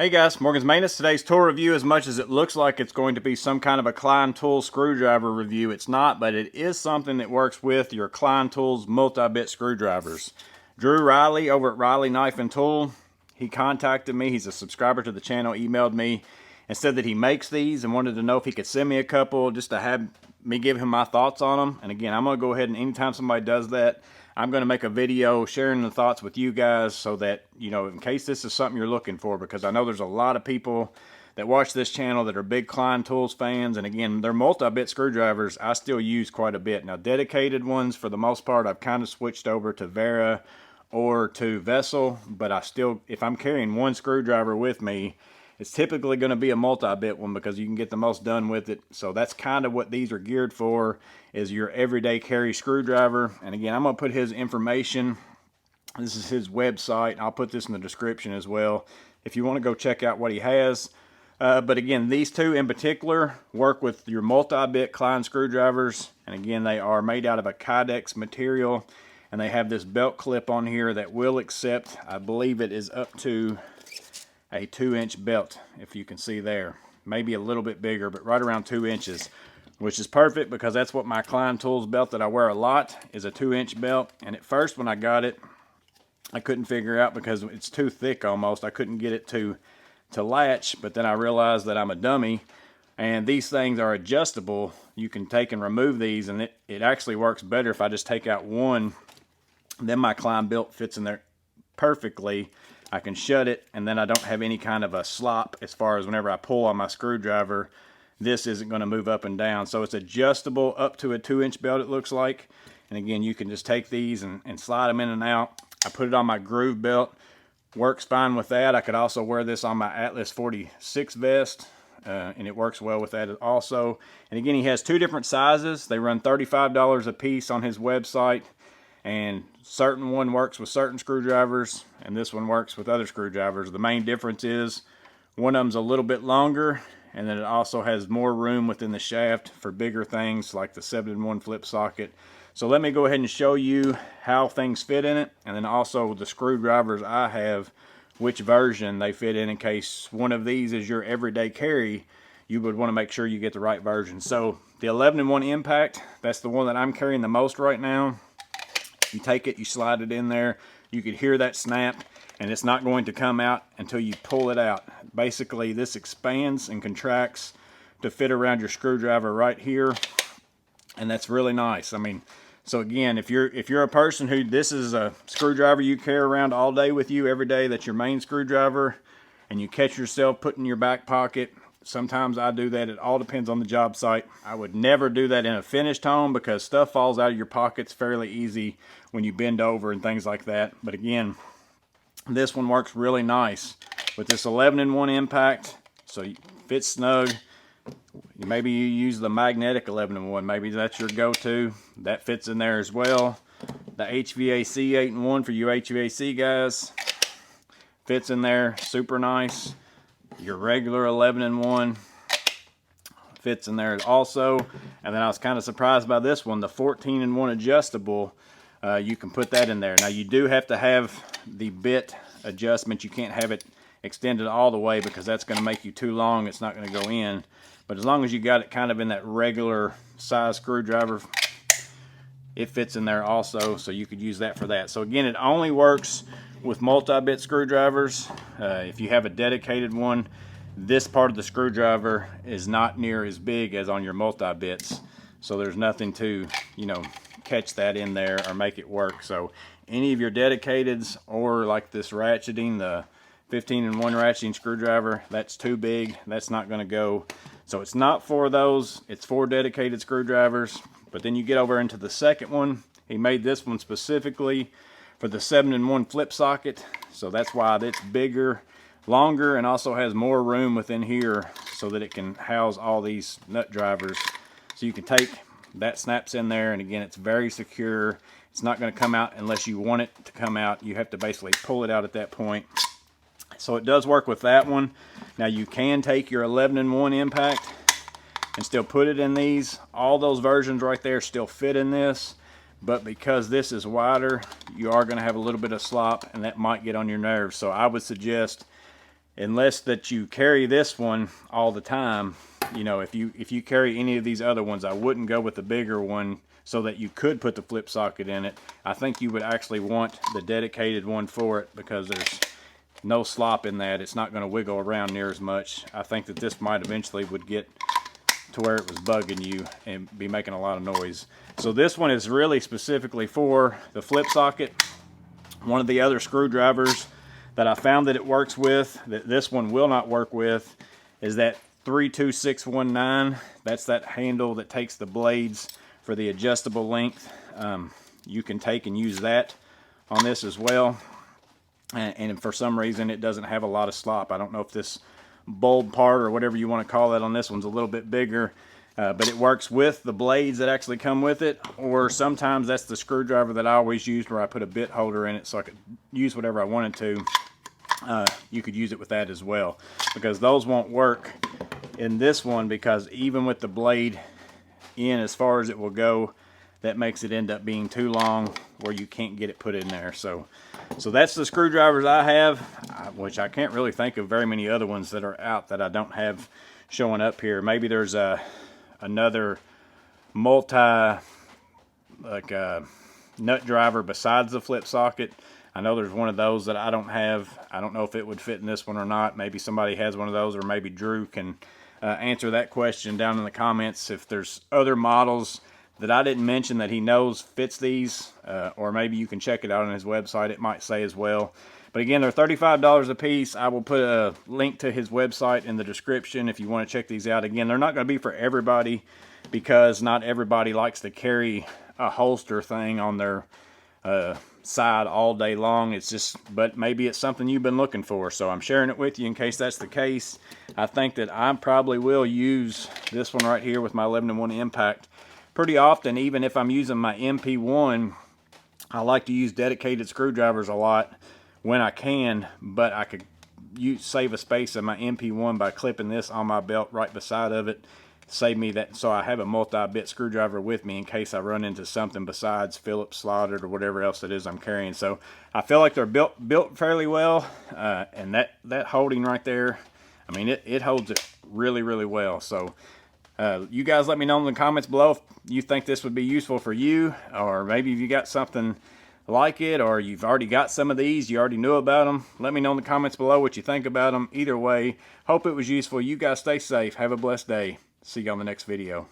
Hey guys, Morgan's Maintenance. Today's tool review, as much as it looks like it's going to be some kind of a Klein Tools screwdriver review, it's not, but it is something that works with your Klein Tools multi-bit screwdrivers. Drew Riley over at Riley Knife and Tool, he contacted me. He's a subscriber to the channel, emailed me and said that he makes these and wanted to know if he could send me a couple just to have me give him my thoughts on them. And again, I'm going to go ahead and anytime somebody does that, I'm going to make a video sharing the thoughts with you guys so that, you know, in case this is something you're looking for, because I know there's a lot of people that watch this channel that are big Klein Tools fans. And again, they're multi-bit screwdrivers I still use quite a bit. Now, dedicated ones, for the most part, I've kind of switched over to Vera or to Vessel, but I still, if I'm carrying one screwdriver with me, it's typically going to be a multi-bit one because you can get the most done with it. So that's kind of what these are geared for, is your everyday carry screwdriver. And again, I'm going to put his information. This is his website. I'll put this in the description as well if you want to go check out what he has. But again, these two in particular work with your multi-bit Klein screwdrivers. And again, they are made out of a Kydex material. And they have this belt clip on here that will accept, I believe it is up to a 2-inch belt, if you can see there. Maybe a little bit bigger, but right around 2 inches, which is perfect because that's what my Klein Tools belt that I wear a lot is, a 2-inch belt. And at first when I got it, I couldn't figure out because it's too thick almost. I couldn't get it to latch, but then I realized that I'm a dummy and these things are adjustable. You can take and remove these, and it actually works better if I just take out one. Then my Klein belt fits in there perfectly. I can shut it, and then I don't have any kind of a slop as far as whenever I pull on my screwdriver, this isn't going to move up and down. So it's adjustable up to a 2-inch belt, it looks like. And again, you can just take these and slide them in and out. I put it on my groove belt. Works fine with that. I could also wear this on my Atlas 46 vest, and it works well with that also. And again, he has two different sizes. They run $35 a piece on his website. And certain one works with certain screwdrivers, and this one works with other screwdrivers. The main difference is one of them's a little bit longer, and then it also has more room within the shaft for bigger things like the 7-in-1 flip socket. So let me go ahead and show you how things fit in it, and then also the screwdrivers I have, which version they fit in case one of these is your everyday carry. You would want to make sure you get the right version. So the 11-in-1 impact, that's the one that I'm carrying the most right now. You take it, you slide it in there, you could hear that snap, and it's not going to come out until you pull it out. Basically, this expands and contracts to fit around your screwdriver right here, and that's really nice. I mean, so again, if you're a person who this is a screwdriver you carry around all day with you every day, that's your main screwdriver, and you catch yourself putting in your back pocket. Sometimes I do that. It all depends on the job site. I would never do that in a finished home because stuff falls out of your pockets fairly easy when you bend over and things like that. But again, this one works really nice with this 11-in-1 impact, so it fits snug. Maybe you use the magnetic 11-in-1. Maybe that's your go-to. That fits in there as well. The HVAC 8-in-1 for you HVAC guys fits in there, super nice. Your regular 11-in-1 fits in there also. And then I was kind of surprised by this one, the 14-in-1 adjustable. You can put that in there. Now you do have to have the bit adjustment. You can't have it extended all the way because that's going to make you too long. It's not going to go in. But as long as you got it kind of in that regular size screwdriver, it fits in there also. So you could use that for that. So again, it only works with multi-bit screwdrivers. If you have a dedicated one, this part of the screwdriver is not near as big as on your multi-bits, so there's nothing to, you know, catch that in there or make it work. So any of your dedicateds, or like this ratcheting, the 15-in-1 ratcheting screwdriver, that's too big. That's not going to go. So it's not for those. It's for dedicated screwdrivers. But then you get over into the second one. He made this one specifically for the 7-in-1 flip socket, so that's why it's bigger, longer, and also has more room within here so that it can house all these nut drivers. So you can take that, snaps in there, and again, it's very secure. It's not going to come out unless you want it to come out. You have to basically pull it out at that point. So it does work with that one. Now you can take your 11-in-1 impact and still put it in these. All those versions right there still fit in this. But because this is wider, you are going to have a little bit of slop, and that might get on your nerves. So I would suggest unless that you carry this one all the time. You know, if you carry any of these other ones, I wouldn't go with the bigger one so that you could put the flip socket in it. I think you would actually want the dedicated one for it, because there's no slop in that. It's not going to wiggle around near as much. I think that this might eventually would get to where it was bugging you and be making a lot of noise. So this one is really specifically for the flip socket. One of the other screwdrivers that I found that it works with, that this one will not work with, is that 32619. That's that handle that takes the blades for the adjustable length. You can take and use that on this as well. And for some reason it doesn't have a lot of slop. I don't know if this bulb part or whatever you want to call it on this one's a little bit bigger, but it works with the blades that actually come with it. Or sometimes that's the screwdriver that I always used, where I put a bit holder in it so I could use whatever I wanted to. You could use it with that as well, because those won't work in this one, because even with the blade in as far as it will go, that makes it end up being too long where you can't get it put in there. So that's the screwdrivers I have, which I can't really think of very many other ones that are out that I don't have showing up here. Maybe there's another nut driver besides the flip socket. I know there's one of those that I don't have. I don't know if it would fit in this one or not. Maybe somebody has one of those, or maybe Drew can answer that question down in the comments if there's other models that I didn't mention that he knows fits these, or maybe you can check it out on his website. It might say as well. But again, they're $35 a piece. I will put a link to his website in the description if you want to check these out. Again, they're not going to be for everybody, because not everybody likes to carry a holster thing on their side all day long. It's just, but maybe it's something you've been looking for, so I'm sharing it with you in case that's the case. I think that I probably will use this one right here with my 11-1 impact pretty often. Even if I'm using my MP1, I like to use dedicated screwdrivers a lot when I can, but I could save a space in my MP1 by clipping this on my belt right beside of it. Save me that, so I have a multi-bit screwdriver with me in case I run into something besides Phillips slotted or whatever else it is I'm carrying. So I feel like they're built fairly well, and that holding right there, I mean, it holds it really, really well. So you guys let me know in the comments below if you think this would be useful for you, or maybe if you got something like it, or you've already got some of these, you already knew about them. Let me know in the comments below what you think about them. Either way, hope it was useful. You guys stay safe. Have a blessed day. See you on the next video.